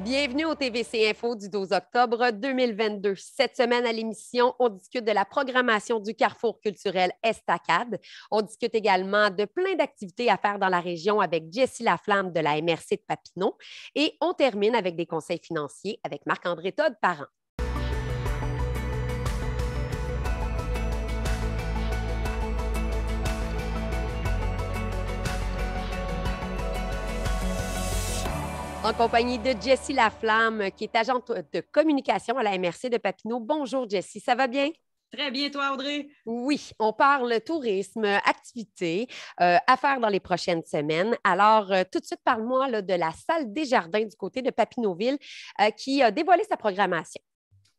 Bienvenue au TVC Info du 12 octobre 2022. Cette semaine à l'émission, on discute de la programmation du Carrefour culturel Estacade. On discute également de plein d'activités à faire dans la région avec Jessie Laflamme de la MRC de Papineau. Et on termine avec des conseils financiers avec Marc-André Todd, parent. En compagnie de Jessie Laflamme, qui est agente de communication à la MRC de Papineau. Bonjour Jessie, ça va bien? Très bien, toi, Audrey? Oui, on parle tourisme, activités à faire dans les prochaines semaines. Alors, tout de suite, parle-moi là, de la salle Desjardins du côté de Papineauville qui a dévoilé sa programmation.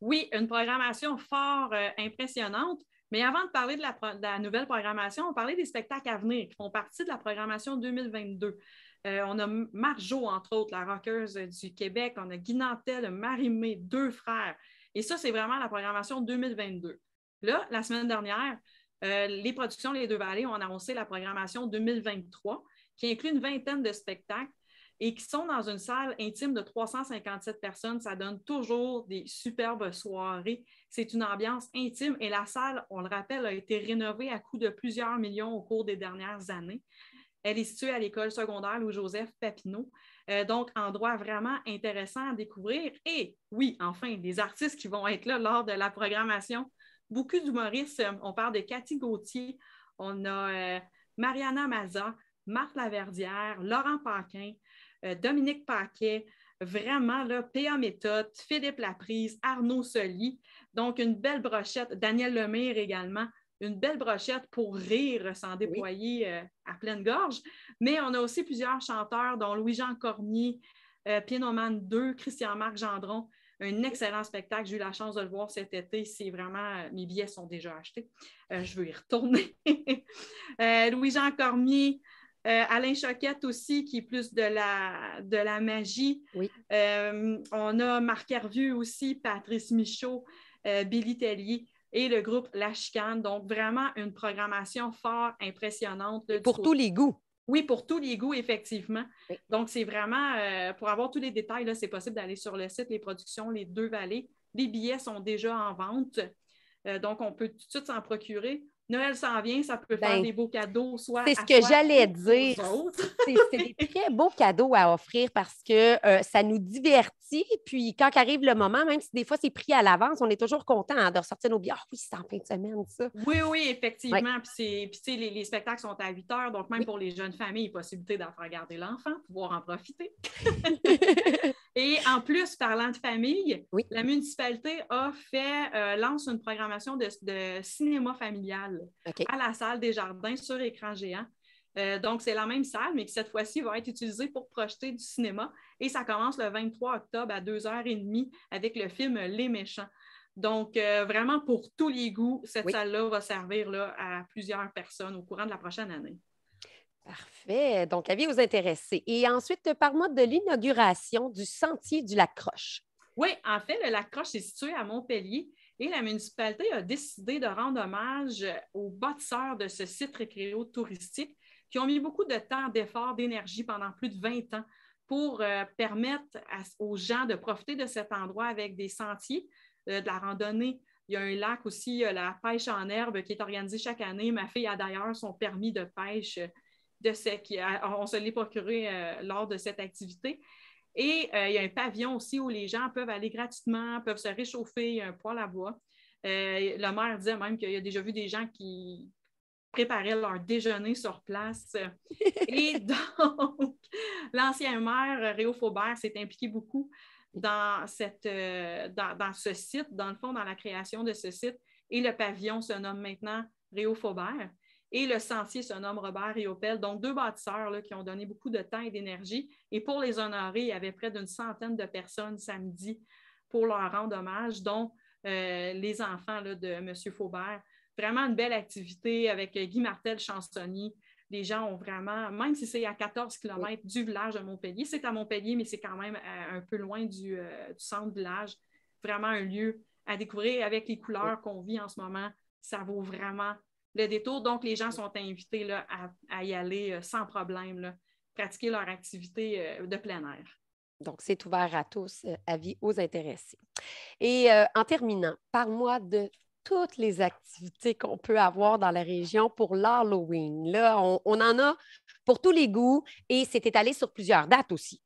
Oui, une programmation fort impressionnante. Mais avant de parler de la nouvelle programmation, on parlait des spectacles à venir qui font partie de la programmation 2022. On a Marjo, entre autres, la rockeuse du Québec. On a Guy Nantel, Marie-Mé, deux frères. Et ça, c'est vraiment la programmation 2022. Là, la semaine dernière, les productions Les Deux Vallées ont annoncé la programmation 2023, qui inclut une vingtaine de spectacles et qui sont dans une salle intime de 357 personnes. Ça donne toujours des superbes soirées. C'est une ambiance intime et la salle, on le rappelle, a été rénovée à coût de plusieurs millions au cours des dernières années. Elle est située à l'école secondaire Louis-Joseph Papineau. Donc, endroit vraiment intéressant à découvrir. Et oui, enfin, des artistes qui vont être là lors de la programmation. Beaucoup d'humoristes. On parle de Cathy Gauthier, on a Mariana Maza, Marthe Laverdière, Laurent Paquin, Dominique Paquet, vraiment là, P.A. Méthode, Philippe Laprise, Arnaud Soli. Donc, une belle brochette. Daniel Lemire également. Une belle brochette pour rire sans déployer à pleine gorge. Mais on a aussi plusieurs chanteurs, dont Louis-Jean Cormier, Pianoman 2, Christian-Marc Gendron. Un excellent spectacle. J'ai eu la chance de le voir cet été. C'est vraiment... mes billets sont déjà achetés. Je veux y retourner. Louis-Jean Cormier, Alain Choquette aussi, qui est plus de la magie. Oui. On a Marc Hervieux aussi, Patrice Michaud, Billy Tellier et le groupe La Chicane. Donc, vraiment une programmation fort impressionnante. Là, pour tous les goûts. Oui, pour tous les goûts, effectivement. Oui. Donc, c'est vraiment, pour avoir tous les détails, là, c'est possible d'aller sur le site Les Productions Les Deux Vallées. Les billets sont déjà en vente. Donc, on peut tout de suite s'en procurer. Noël s'en vient, ça peut faire des beaux cadeaux, soit c'est ce à que soi j'allais ou dire. aux autres. C'est des très beaux cadeaux à offrir parce que ça nous divertit. Puis quand arrive le moment, même si des fois c'est pris à l'avance, on est toujours content de ressortir nos billets. Ah oui, c'est en fin de semaine, ça. Oui, effectivement. Ouais. Puis les spectacles sont à 8 heures, donc même pour les jeunes familles, possibilité d'en faire garder l'enfant, pouvoir en profiter. Et en plus, parlant de famille, la municipalité lance une programmation de cinéma familial à la salle Desjardins sur écran géant. Donc, c'est la même salle, mais qui cette fois-ci va être utilisée pour projeter du cinéma. Et ça commence le 23 octobre à 2h30 avec le film Les Méchants. Donc, vraiment, pour tous les goûts, cette salle-là va servir là, à plusieurs personnes au courant de la prochaine année. Parfait. Donc, avis vous intéresser. Et ensuite, parle-moi de l'inauguration du Sentier du Lac-Croche. Oui, en fait, le Lac-Croche est situé à Montpellier et la municipalité a décidé de rendre hommage aux bâtisseurs de ce site récréo-touristique qui ont mis beaucoup de temps, d'efforts, d'énergie pendant plus de 20 ans pour permettre aux gens de profiter de cet endroit avec des sentiers, de la randonnée. Il y a un lac aussi, la pêche en herbe qui est organisée chaque année. Ma fille a d'ailleurs son permis de pêche on se l'est procuré lors de cette activité. Et il y a un pavillon aussi où les gens peuvent aller gratuitement, peuvent se réchauffer, il y a un poêle à bois. Le maire disait même qu'il a déjà vu des gens qui préparaient leur déjeuner sur place. Et donc, l'ancien maire, Réo Faubert, s'est impliqué beaucoup dans ce site, dans le fond, dans la création de ce site. Et le pavillon se nomme maintenant Réo Faubert. Et le sentier se nomme Robert Riopel. Donc, deux bâtisseurs là, qui ont donné beaucoup de temps et d'énergie. Et pour les honorer, il y avait près d'une centaine de personnes samedi pour leur rendre hommage, dont les enfants là, de M. Faubert. Vraiment une belle activité avec Guy Martel, chansonnier. Les gens ont vraiment, même si c'est à 14 km du village de Montpellier, c'est à Montpellier, mais c'est quand même un peu loin du centre-village. Vraiment un lieu à découvrir avec les couleurs qu'on vit en ce moment. Ça vaut vraiment le détour. Donc, les gens sont invités là, à y aller sans problème, là, pratiquer leur activité de plein air. Donc, c'est ouvert à tous, avis aux intéressés. Et en terminant, parle-moi de toutes les activités qu'on peut avoir dans la région pour l'Halloween. Là, on en a pour tous les goûts et c'est étalé sur plusieurs dates aussi.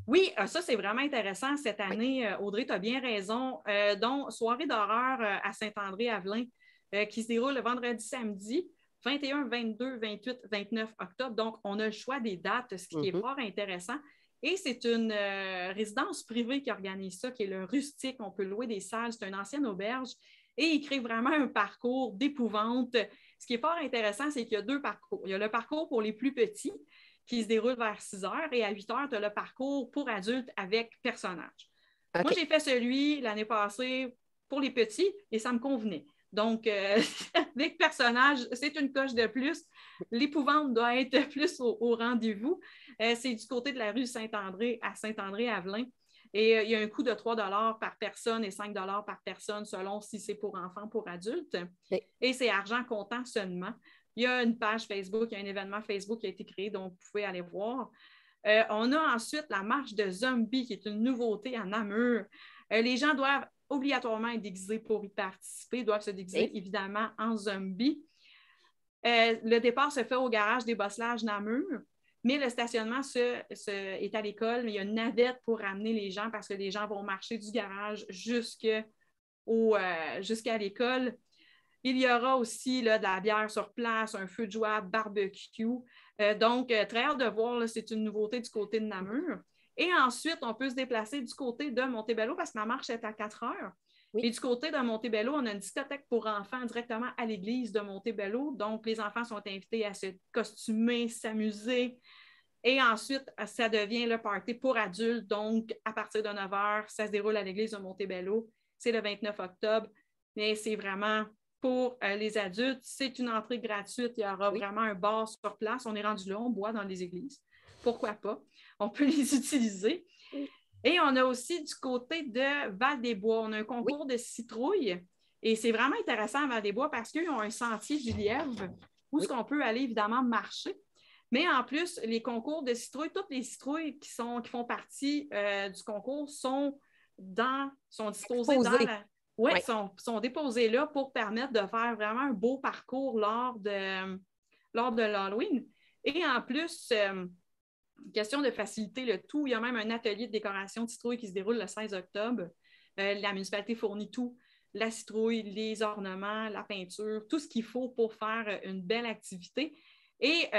Oui, ça, c'est vraiment intéressant cette Oui. année. Audrey, tu as bien raison. Donc, soirée d'horreur à Saint-André-Avelin qui se déroule le vendredi, samedi, 21, 22, 28, 29 octobre. Donc, on a le choix des dates, ce qui est fort intéressant. Et c'est une résidence privée qui organise ça, qui est le Rustique. On peut louer des salles. C'est une ancienne auberge. Et il crée vraiment un parcours d'épouvante. Ce qui est fort intéressant, c'est qu'il y a deux parcours. Il y a le parcours pour les plus petits, qui se déroule vers 6 heures, et à 8 heures, tu as le parcours pour adultes avec personnages. OK. Moi, j'ai fait celui l'année passée pour les petits et ça me convenait. Donc, avec personnages, c'est une coche de plus. L'épouvante doit être plus au rendez-vous. C'est du côté de la rue Saint-André à Saint-André-Avelin. Et il y a un coût de 3 par personne et 5 par personne selon si c'est pour enfants ou pour adultes. Okay. Et c'est argent comptant seulement. Il y a une page Facebook, il y a un événement Facebook qui a été créé, donc vous pouvez aller voir. On a ensuite la marche de zombies, qui est une nouveauté à Namur. Les gens doivent obligatoirement être déguisés pour y participer, doivent se déguiser évidemment en zombies. Le départ se fait au garage des Bosselages Namur, mais le stationnement est à l'école. Mais il y a une navette pour ramener les gens parce que les gens vont marcher du garage jusqu'à l'école. Il y aura aussi là, de la bière sur place, un feu de joie, barbecue. Donc, très hâte de voir, là, c'est une nouveauté du côté de Namur. Et ensuite, on peut se déplacer du côté de Montebello parce que ma marche est à 4 heures. Oui. Et du côté de Montebello, on a une discothèque pour enfants directement à l'église de Montebello. Donc, les enfants sont invités à se costumer, s'amuser. Et ensuite, ça devient le party pour adultes. Donc, à partir de 9 heures, ça se déroule à l'église de Montebello. C'est le 29 octobre. Mais c'est vraiment pour les adultes. C'est une entrée gratuite. Il y aura vraiment un bar sur place. On est rendu là, on boit dans les églises. Pourquoi pas? On peut les utiliser. Oui. Et on a aussi du côté de Val-des-Bois, on a un concours de citrouilles. Et c'est vraiment intéressant à Val-des-Bois parce qu'ils ont un sentier du lièvre où est-ce qu'on peut aller évidemment marcher. Mais en plus, les concours de citrouilles, toutes les citrouilles qui font partie du concours sont disposées dans la... Oui, sont déposées là pour permettre de faire vraiment un beau parcours lors de l'Halloween. Et en plus, question de faciliter le tout, il y a même un atelier de décoration de citrouilles qui se déroule le 16 octobre. La municipalité fournit tout, la citrouille, les ornements, la peinture, tout ce qu'il faut pour faire une belle activité. Et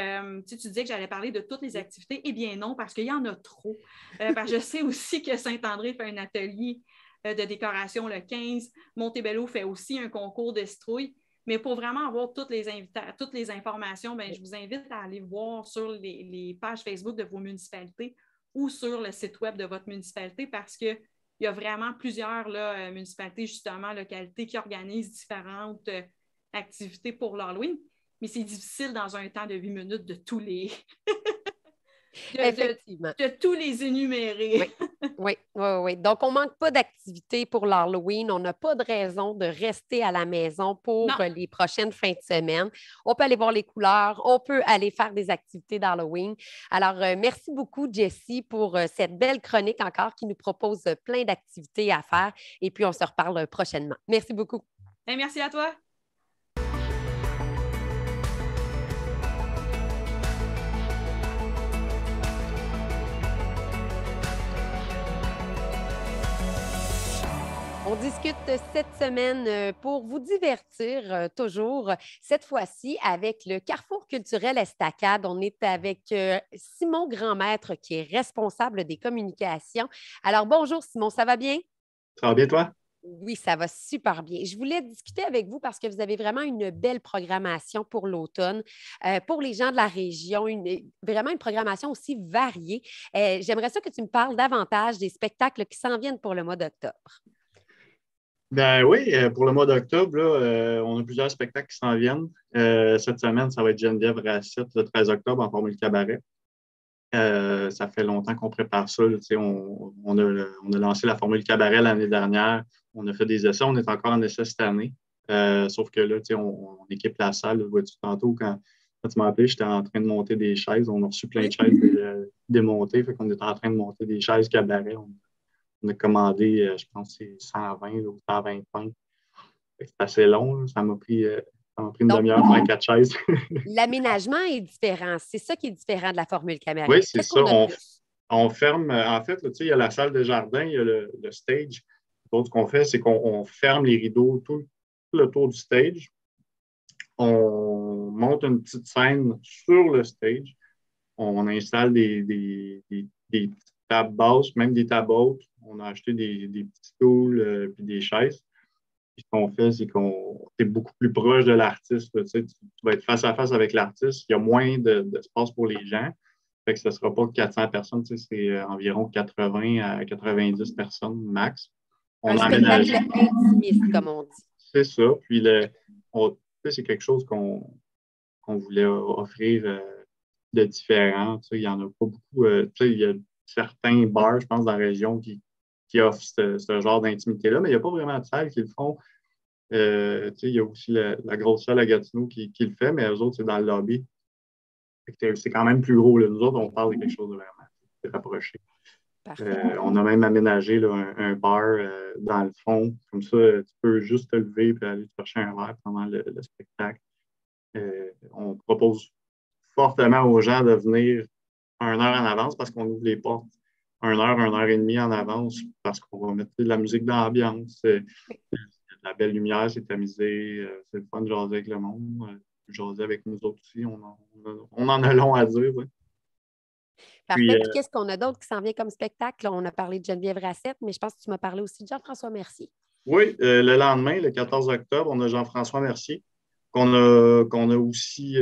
tu disais que j'allais parler de toutes les activités. Eh bien non, parce qu'il y en a trop. Parce que je sais aussi que Saint-André fait un atelier de décoration le 15. Montebello fait aussi un concours de citrouilles. Mais pour vraiment avoir toutes les informations, je vous invite à aller voir sur les pages Facebook de vos municipalités ou sur le site web de votre municipalité parce qu'il y a vraiment plusieurs municipalités, justement, localités qui organisent différentes activités pour l'Halloween. Mais c'est difficile dans un temps de 8 minutes de tous les... Effectivement. De tous les énumérer. Oui. Donc, on ne manque pas d'activités pour l'Halloween. On n'a pas de raison de rester à la maison pour les prochaines fins de semaine. On peut aller voir les couleurs. On peut aller faire des activités d'Halloween. Alors, merci beaucoup, Jessie, pour cette belle chronique encore qui nous propose plein d'activités à faire. Et puis, on se reparle prochainement. Merci beaucoup. Et merci à toi. On discute cette semaine pour vous divertir toujours, cette fois-ci avec le Carrefour culturel Estacade. On est avec Simon Grandmaître qui est responsable des communications. Alors bonjour Simon, ça va bien? Ça va bien toi? Oui, ça va super bien. Je voulais discuter avec vous parce que vous avez vraiment une belle programmation pour l'automne. Pour les gens de la région, vraiment une programmation aussi variée. J'aimerais ça que tu me parles davantage des spectacles qui s'en viennent pour le mois d'octobre. Ben oui, pour le mois d'octobre, on a plusieurs spectacles qui s'en viennent. Cette semaine, ça va être Geneviève Racette le 13 octobre en formule cabaret. Ça fait longtemps qu'on prépare ça. On a lancé la formule cabaret l'année dernière. On a fait des essais. On est encore en essai cette année. Sauf que là, on équipe la salle. Vois-tu tantôt, quand Quand tu m'as appelé, j'étais en train de monter des chaises. On a reçu plein de Oui. chaises démontées. Fait qu'on était en train de monter des chaises cabaret. On a commandé, je pense, c'est 120 là, ou 125. C'est assez long. Là. Ça m'a pris une Donc, demi-heure pour faire 4 chaises. l'aménagement est différent. C'est ça qui est différent de la formule Oui, cabaret. c'est Qu'est-ce ça. qu'on a de plus? On ferme, en fait, là, tu sais, il y a la salle de jardin, il y a le stage. Donc, ce qu'on fait, c'est qu'on ferme les rideaux tout le tour du stage. On monte une petite scène sur le stage. On installe des petites tables basses, même des tables hautes. On a acheté des petits stools puis des chaises. Puis ce qu'on fait, c'est qu'on est beaucoup plus proche de l'artiste. Tu sais, tu vas être face à face avec l'artiste. Il y a moins d'espace pour les gens. Fait que ce ne sera pas 400 personnes, tu sais, c'est environ 80 à 90 personnes max. Un On a spectacle aménagé. intimiste, comme on dit. C'est ça. Puis tu sais, c'est quelque chose qu'on voulait offrir de différent. Tu sais, il n'y en a pas beaucoup. Tu sais, il y a certains bars, je pense, dans la région qui offrent ce genre d'intimité-là, mais il n'y a pas vraiment de salles qui le font. Tu sais, il y a aussi la grosse salle à Gatineau qui le fait, mais eux autres, c'est dans le lobby. C'est quand même plus gros. Là. Nous autres, on parle de quelque chose de vraiment rapproché. Parfait. On a même aménagé là, un bar dans le fond. Comme ça, tu peux juste te lever et aller te chercher un verre pendant le spectacle. On propose fortement aux gens de venir 1 heure en avance parce qu'on ouvre les portes 1 heure et demie en avance parce qu'on va mettre de la musique d'ambiance. De la belle lumière, c'est tamisé. C'est le fun de jaser avec le monde. Jaser avec nous autres aussi. On en a long à dire. Ouais. Puis, Parfait. Puis qu'est-ce qu'on a d'autre qui s'en vient comme spectacle? Là, on a parlé de Geneviève Rassette, mais je pense que tu m'as parlé aussi de Jean-François Mercier. oui, le lendemain, le 14 octobre, on a Jean-François Mercier qu'on a aussi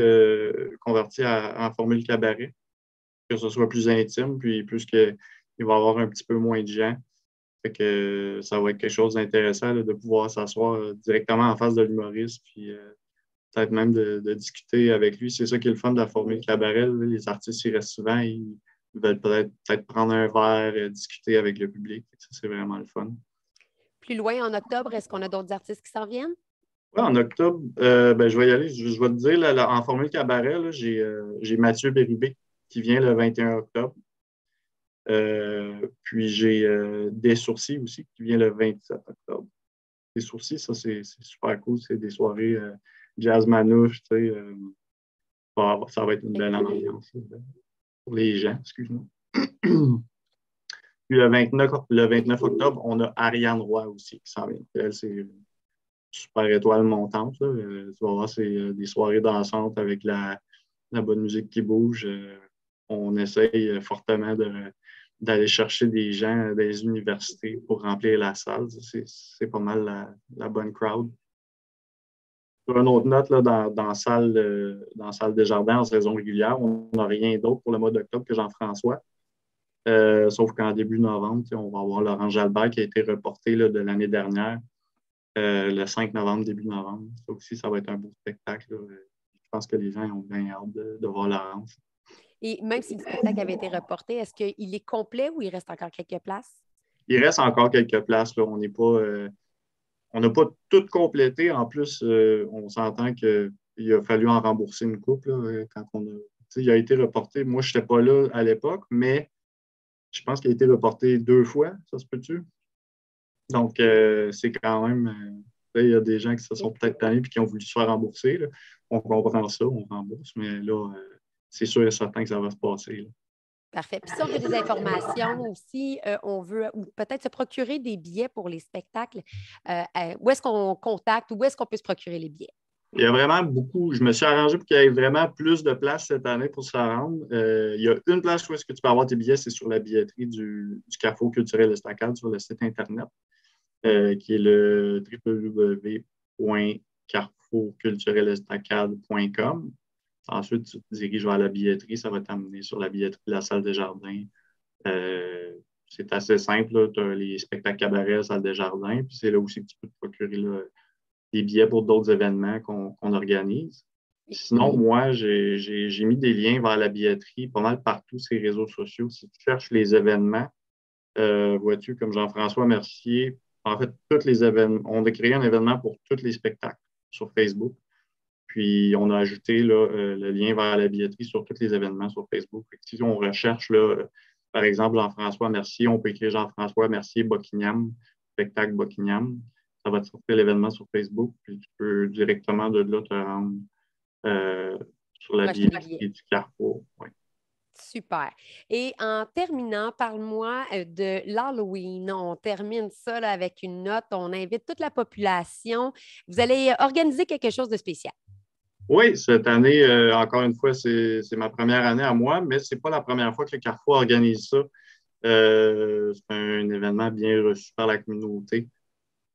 converti en formule cabaret, que ce soit plus intime, puis plus qu'il va y avoir un petit peu moins de gens. Fait que ça va être quelque chose d'intéressant là, de pouvoir s'asseoir directement en face de l'humoriste, puis peut-être même de discuter avec lui. C'est ça qui est le fun de la formule cabaret. Là. Les artistes, ils restent souvent, ils veulent peut-être prendre un verre, discuter avec le public. Ça, c'est vraiment le fun. Plus loin, en octobre, est-ce qu'on a d'autres artistes qui s'en viennent? Ouais, en octobre, ben, je vais y aller. Je vais te dire, là, en formule cabaret, là, j'ai Mathieu Bérubé qui vient le 21 octobre. Puis j'ai Des Sourcils aussi qui vient le 27 octobre. Des Sourcils, ça, c'est super cool. C'est des soirées jazz manouche, tu sais. Ça va être une belle ambiance pour les gens, excuse-moi. Puis le 29 octobre, on a Ariane Roy aussi qui s'en vient. Elle, c'est une super étoile montante. Là. Tu vas voir, c'est des soirées dansantes avec la bonne musique qui bouge. On essaye fortement d'aller chercher des gens des universités pour remplir la salle. C'est pas mal la bonne crowd. Sur une autre note, là, dans salle des jardins en saison régulière, on n'a rien d'autre pour le mois d'octobre que Jean-François. Sauf qu'en début novembre, on va avoir Laurent Jalbert qui a été reporté là, de l'année dernière, le 5 novembre, début novembre. Ça aussi, ça va être un beau spectacle. Là. Je pense que les gens ont bien hâte de voir Laurence. Et même si le spectacle avait été reporté, est-ce qu'il est complet ou il reste encore quelques places? Il reste encore quelques places. Là. On n'a pas tout complété. En plus, on s'entend qu'il a fallu en rembourser une coupe là, quand il a été reporté. Moi, je n'étais pas là à l'époque, mais je pense qu'il a été reporté 2 fois. Ça se peut-tu? Donc, c'est quand même. Il y a des gens qui se sont peut-être tannés et qui ont voulu se faire rembourser. Là. On comprend ça, on rembourse, mais là, c'est sûr et certain que ça va se passer. Là. Parfait. Puis si on veut des informations aussi, on veut ou peut-être se procurer des billets pour les spectacles, où est-ce qu'on contacte ou où est-ce qu'on peut se procurer les billets? Il y a vraiment beaucoup. Je me suis arrangé pour qu'il y ait vraiment plus de place cette année pour se rendre. Il y a une place où est-ce que tu peux avoir tes billets, c'est sur la billetterie du Carrefour culturel Estacade sur le site Internet, qui est le www.carrefourculturelestacade.com. Ensuite, tu te diriges vers la billetterie, ça va t'amener sur la billetterie de la salle des jardins. C'est assez simple, tu as les spectacles cabarets, la salle des jardins, puis c'est là aussi que tu peux te procurer là, des billets pour d'autres événements qu'on organise. Sinon, moi, j'ai mis des liens vers la billetterie pas mal partout sur les réseaux sociaux. Si tu cherches les événements, vois-tu, comme Jean-François Mercier, en fait, tous les événements, on a créé un événement pour tous les spectacles sur Facebook. Puis, on a ajouté là, le lien vers la billetterie sur tous les événements sur Facebook. Fait que si on recherche, là, par exemple, Jean-François Mercier, on peut écrire Jean-François Mercier Buckingham, spectacle Buckingham. Ça va te sortir l'événement sur Facebook, puis tu peux directement de là te rendre sur la billetterie du Carrefour. Ouais. Super. Et en terminant, parle-moi de l'Halloween. On termine ça là, avec une note. On invite toute la population. Vous allez organiser quelque chose de spécial. Oui, cette année, encore une fois, c'est ma première année à moi, mais ce n'est pas la première fois que le Carrefour organise ça. C'est un événement bien reçu par la communauté.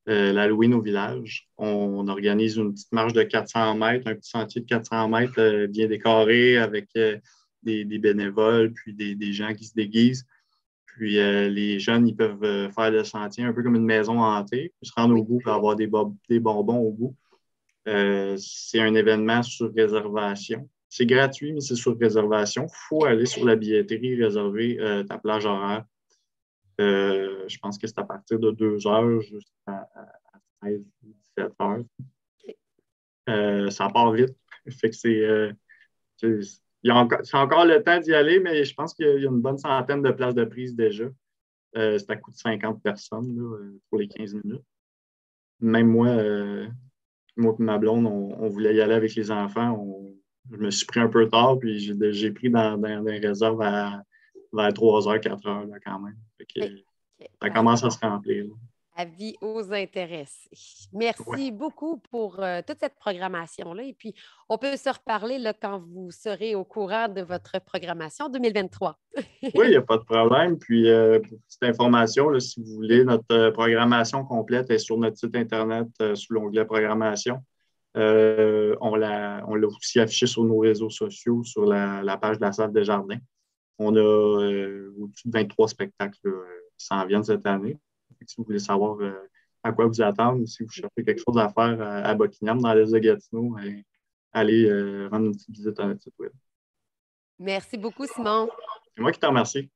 L'Halloween au village. On organise une petite marche de 400 mètres, un petit sentier de 400 mètres bien décoré avec des bénévoles, puis des gens qui se déguisent. Puis les jeunes, ils peuvent faire le sentier un peu comme une maison hantée, puis se rendre au bout pour avoir des bonbons au bout. C'est un événement sur réservation. C'est gratuit, mais c'est sur réservation. Il faut aller sur la billetterie, réserver ta plage horaire. Je pense que c'est à partir de 2 heures jusqu'à 16, 17 heures. Ça part vite. Fait que c'est encore le temps d'y aller, mais je pense qu'il y a une bonne centaine de places de prise déjà. C'est à coût de 50 personnes là, pour les 15 minutes. Même moi et ma blonde, on voulait y aller avec les enfants. Je me suis pris un peu tard, puis j'ai pris dans des réserves vers 3 heures, 4 heures là, quand même. Fait que, ça commence à se remplir. Là. Avis aux intéressés. Ouais. Merci beaucoup pour toute cette programmation-là. Et puis, on peut se reparler là, quand vous serez au courant de votre programmation 2023. Oui, il n'y a pas de problème. Puis, pour cette information, là, si vous voulez, notre programmation complète est sur notre site Internet sous l'onglet programmation. On l'a aussi affiché sur nos réseaux sociaux, sur la page de la salle des jardins. On a au-dessus de 23 spectacles qui s'en viennent cette année. Si vous voulez savoir à quoi vous attendre, si vous cherchez quelque chose à faire à Buckingham, dans l'île de Gatineau, allez rendre une petite visite à notre site web. Merci beaucoup, Simon. C'est moi qui te remercie.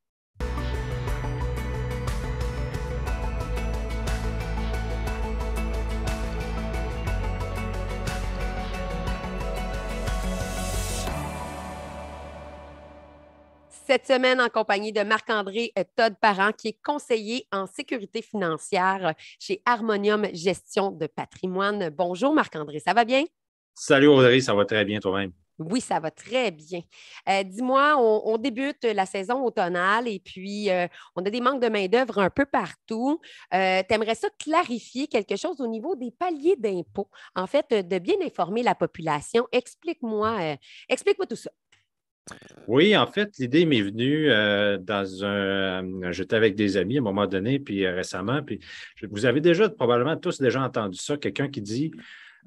Cette semaine, en compagnie de Marc-André Todd Parent, qui est conseiller en sécurité financière chez Harmonium Gestion de patrimoine. Bonjour, Marc-André, ça va bien? Salut Audrey, ça va très bien toi-même. Oui, ça va très bien. Dis-moi, on débute la saison automnale et puis on a des manques de main-d'œuvre un peu partout. Tu aimerais ça clarifier quelque chose au niveau des paliers d'impôt, en fait, de bien informer la population. Explique-moi tout ça. Oui, en fait, l'idée m'est venue j'étais avec des amis à un moment donné, puis récemment, puis vous avez probablement tous déjà entendu ça, quelqu'un qui dit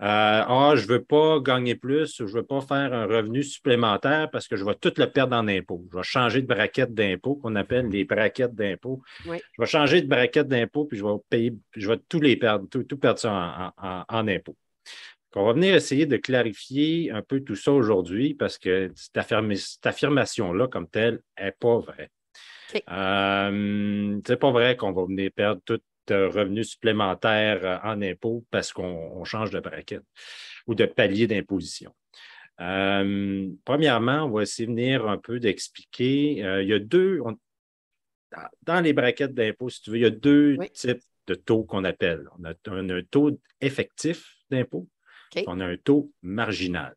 je ne veux pas gagner plus, je ne veux pas faire un revenu supplémentaire parce que je vais tout le perdre en impôts. Je vais changer de braquette d'impôt, qu'on appelle les braquettes d'impôt. Oui. Je vais changer de braquette d'impôt, puis je vais payer, je vais tout les perdre, tout perdre ça en impôts. On va venir essayer de clarifier un peu tout ça aujourd'hui parce que cette affirmation-là, comme telle, n'est pas vraie. Okay. C'est pas vrai qu'on va venir perdre tout revenu supplémentaire en impôts parce qu'on change de braquette ou de palier d'imposition. Premièrement, on va essayer de venir un peu d'expliquer. Il y a dans les braquettes d'impôts, si tu veux, il y a deux types de taux qu'on appelle. On a un taux effectif d'impôt. Okay. On a un taux marginal.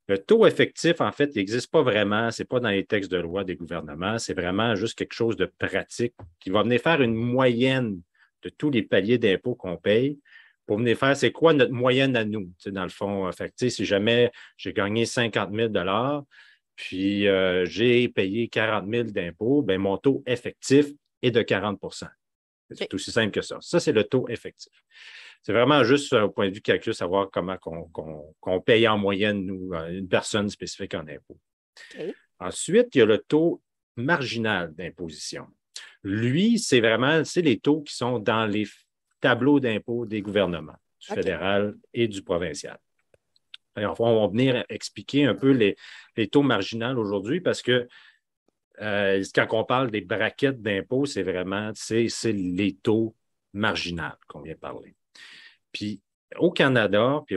Le taux effectif, en fait, il n'existe pas vraiment. Ce n'est pas dans les textes de loi des gouvernements. C'est vraiment juste quelque chose de pratique qui va venir faire une moyenne de tous les paliers d'impôts qu'on paye pour venir faire c'est quoi notre moyenne à nous. Tu sais, dans le fond, si jamais j'ai gagné 50 000 puis j'ai payé 40 000 d'impôts, bien, mon taux effectif est de 40 C'est aussi simple que ça. Ça, c'est le taux effectif. C'est vraiment juste au point de vue calcul, savoir comment qu'on paye en moyenne, nous, une personne spécifique en impôt. Okay. Ensuite, il y a le taux marginal d'imposition. Lui, c'est les taux qui sont dans les tableaux d'impôt des gouvernements, du fédéral et du provincial. Alors, on va venir expliquer un peu les taux marginaux aujourd'hui parce que quand on parle des braquettes d'impôt, c'est les taux marginaux qu'on vient de parler. Puis, Au Canada, puis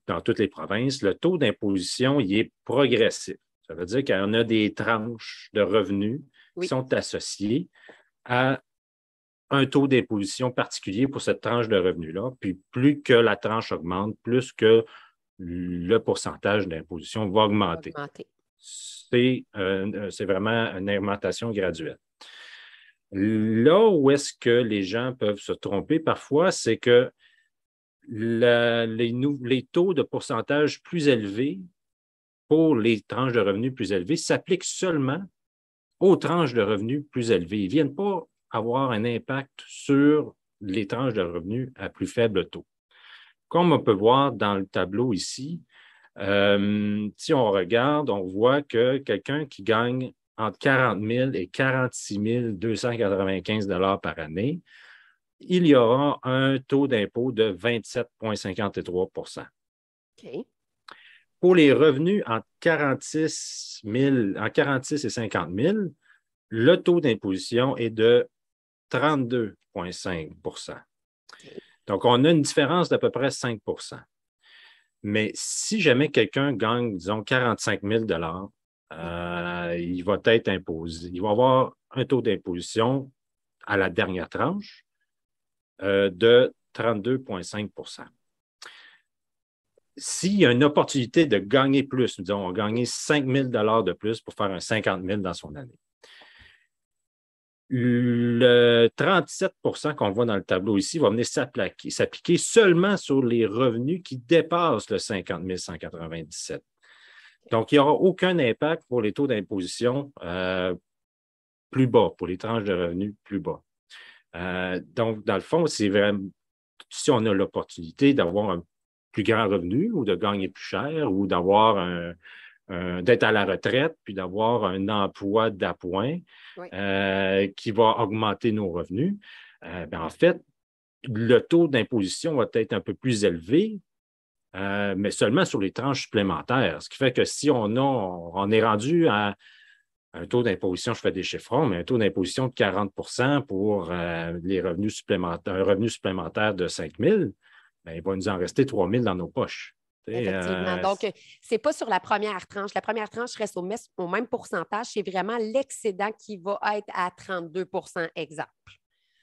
dans toutes les provinces, le taux d'imposition, il est progressif. Ça veut dire qu'on a des tranches de revenus qui sont associées à un taux d'imposition particulier pour cette tranche de revenus-là. Puis plus que la tranche augmente, plus que le pourcentage d'imposition va augmenter. C'est vraiment une augmentation graduelle. Là où est-ce que les gens peuvent se tromper parfois, c'est que les taux de pourcentage plus élevés pour les tranches de revenus plus élevées s'appliquent seulement aux tranches de revenus plus élevées. Ils ne viennent pas avoir un impact sur les tranches de revenus à plus faible taux. Comme on peut voir dans le tableau ici, si on regarde, on voit que quelqu'un qui gagne entre 40 000 et 46 295 $ par année, il y aura un taux d'impôt de 27,53 OK. Pour les revenus entre 46 et 50 000, le taux d'imposition est de 32,5 Donc, on a une différence d'à peu près 5 Mais si jamais quelqu'un gagne, disons, 45 000 il va être imposé. Il va avoir un taux d'imposition à la dernière tranche de 32,5 S'il y a une opportunité de gagner plus, disons, on va gagner 5 000 de plus pour faire un 50 000 dans son année. Le 37 qu'on voit dans le tableau ici va venir s'appliquer seulement sur les revenus qui dépassent le 50 197. Donc, il n'y aura aucun impact pour les taux d'imposition plus bas, pour les tranches de revenus plus bas. Donc, dans le fond, c'est vraiment, si on a l'opportunité d'avoir un plus grand revenu ou de gagner plus cher ou d'avoir d'être à la retraite puis d'avoir un emploi d'appoint qui va augmenter nos revenus, en fait, le taux d'imposition va être un peu plus élevé, mais seulement sur les tranches supplémentaires. Ce qui fait que si on est rendu à un taux d'imposition, je fais des chiffrons, mais un taux d'imposition de 40 pour les revenus supplémentaires, un revenu supplémentaire de 5 000, bien, il va nous en rester 3 000 dans nos poches. Effectivement. Donc, ce n'est pas sur la première tranche. La première tranche reste au même pourcentage. C'est vraiment l'excédent qui va être à 32 exemple.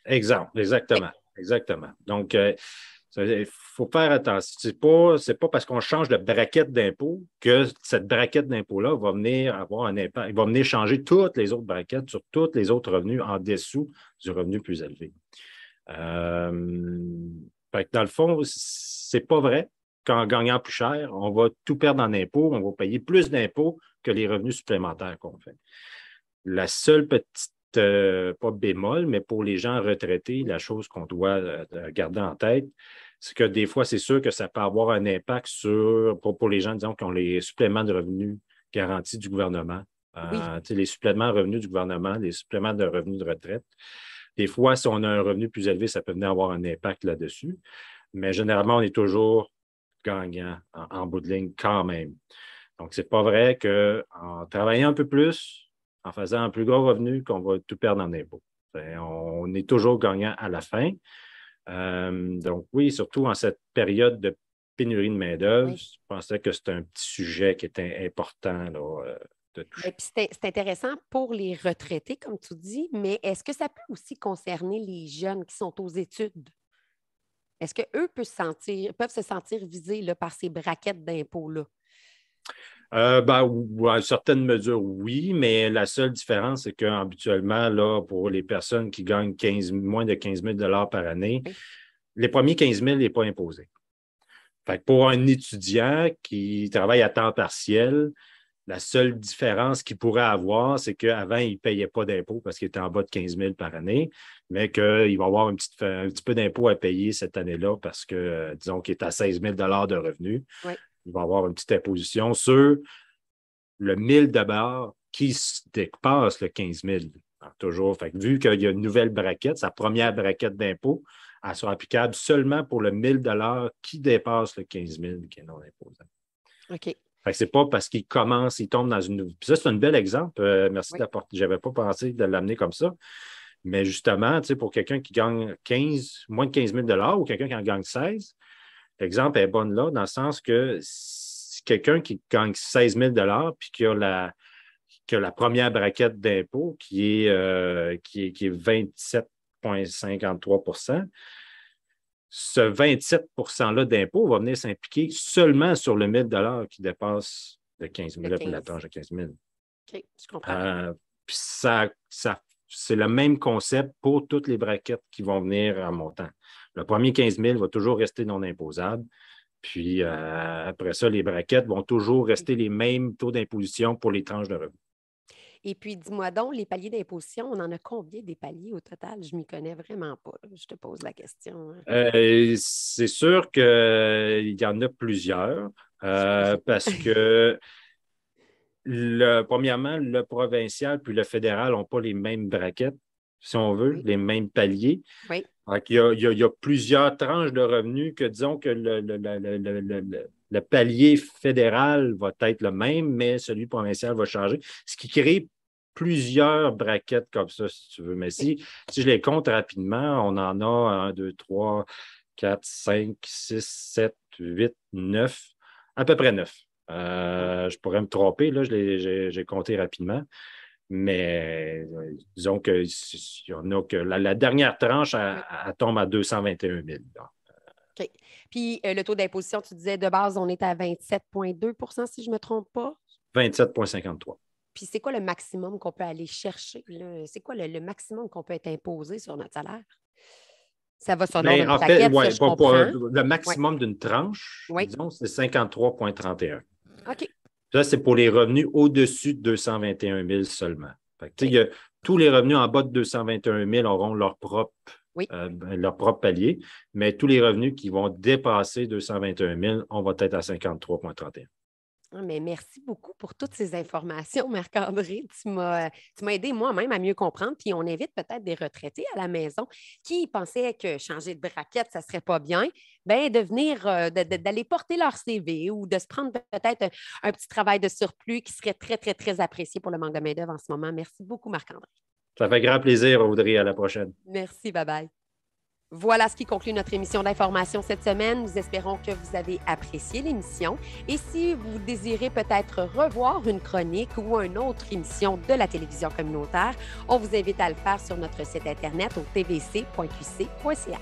Exactement. Donc, il faut faire attention. C'est pas parce qu'on change de braquette d'impôt que cette braquette d'impôt-là va venir avoir un impact. Il va venir changer toutes les autres braquettes sur tous les autres revenus en dessous du revenu plus élevé. Dans le fond, c'est pas vrai qu'en gagnant plus cher, on va tout perdre en impôts, on va payer plus d'impôts que les revenus supplémentaires qu'on fait. La seule petite, pas bémol, mais pour les gens retraités, la chose qu'on doit garder en tête, c'est que des fois, c'est sûr que ça peut avoir un impact pour les gens, disons, qui ont les suppléments de revenus garantis du gouvernement. Les suppléments de revenus du gouvernement, les suppléments de revenus de retraite. Des fois, si on a un revenu plus élevé, ça peut venir avoir un impact là-dessus. Mais généralement, on est toujours gagnant en bout de ligne quand même. Donc, ce n'est pas vrai qu'en travaillant un peu plus, en faisant un plus gros revenu, qu'on va tout perdre en impôts. On est toujours gagnant à la fin. Donc, oui, surtout en cette période de pénurie de main-d'œuvre, je pensais que c'était un petit sujet qui était important là, de toucher. C'est intéressant pour les retraités, comme tu dis, mais est-ce que ça peut aussi concerner les jeunes qui sont aux études? Est-ce qu'eux peuvent se sentir visés là, par ces braquettes d'impôts-là? À une certaine mesure, oui, mais la seule différence, c'est qu'habituellement, là, pour les personnes qui gagnent moins de 15 000 par année, les premiers 15 000 n'est pas imposé. Fait que pour un étudiant qui travaille à temps partiel, la seule différence qu'il pourrait avoir, c'est qu'avant, il ne payait pas d'impôt parce qu'il était en bas de 15 000 par année, mais qu'il va avoir un petit peu d'impôt à payer cette année-là parce que, disons qu'il est à 16 000 de revenus. Oui. Il va avoir une petite imposition sur le 1 000 $ qui dépasse le 15 000. Alors, toujours. Fait que vu qu'il y a une nouvelle braquette, sa première braquette d'impôt, elle sera applicable seulement pour le 1 000 $ qui dépasse le 15 000 qui est non imposant. OK. Fait que c'est pas parce qu'il commence, il tombe dans une nouvelle. Puis ça, c'est un bel exemple. Merci d'apporter. Je n'avais pas pensé de l'amener comme ça. Mais justement, pour quelqu'un qui gagne moins de 15 000 $ ou quelqu'un qui en gagne 16, l'exemple est bon là, dans le sens que si quelqu'un qui gagne 16 000 puis qui a la première braquette d'impôt qui est 27,53 %, ce 27 %-là d'impôt va venir s'impliquer seulement sur le 1 000 qui dépasse de 15 000 pour la tranche de 15 000. OK, je comprends. Puis c'est le même concept pour toutes les braquettes qui vont venir en montant. Le premier 15 000 va toujours rester non imposable. Puis après ça, les braquettes vont toujours rester les mêmes taux d'imposition pour les tranches de revenus. Et puis, dis-moi donc, les paliers d'imposition, on en a combien des paliers au total? Je ne m'y connais vraiment pas. Je te pose la question. C'est sûr qu'il y en a plusieurs parce que, premièrement, le provincial puis le fédéral n'ont pas les mêmes braquettes, si on veut, les mêmes paliers. Oui. Donc, il y a plusieurs tranches de revenus que, disons que le palier fédéral va être le même, mais celui provincial va changer, ce qui crée plusieurs braquettes comme ça, si tu veux. Mais si je les compte rapidement, on en a 1, 2, 3, 4, 5, 6, 7, 8, 9, à peu près 9. Je pourrais me tromper, là, j'ai compté rapidement. Mais disons qu'il y en a que la dernière tranche, elle tombe à 221 000. OK. Puis le taux d'imposition, tu disais de base, on est à 27,2 % si je ne me trompe pas. 27,53. Puis c'est quoi le maximum qu'on peut aller chercher? C'est quoi le maximum qu'on peut être imposé sur notre salaire? Ça va sur notre braquette, ça, je comprends. Le maximum d'une tranche, disons, c'est 53,31. OK. Ça, c'est pour les revenus au-dessus de 221 000 seulement. Fait que, tous les revenus en bas de 221 000 auront leur propre palier, mais tous les revenus qui vont dépasser 221 000, on va être à 53,31. Mais merci beaucoup pour toutes ces informations, Marc-André. Tu m'as aidé moi-même à mieux comprendre. Puis on invite peut-être des retraités à la maison qui pensaient que changer de braquette, ça ne serait pas bien. Bien, d'aller porter leur CV ou de se prendre peut-être un petit travail de surplus qui serait très, très, très apprécié pour le manque de main-d'œuvre en ce moment. Merci beaucoup, Marc-André. Ça fait grand plaisir, Audrey. À la prochaine. Merci, bye-bye. Voilà ce qui conclut notre émission d'information cette semaine. Nous espérons que vous avez apprécié l'émission. Et si vous désirez peut-être revoir une chronique ou une autre émission de la télévision communautaire, on vous invite à le faire sur notre site Internet au tvc.qc.ca.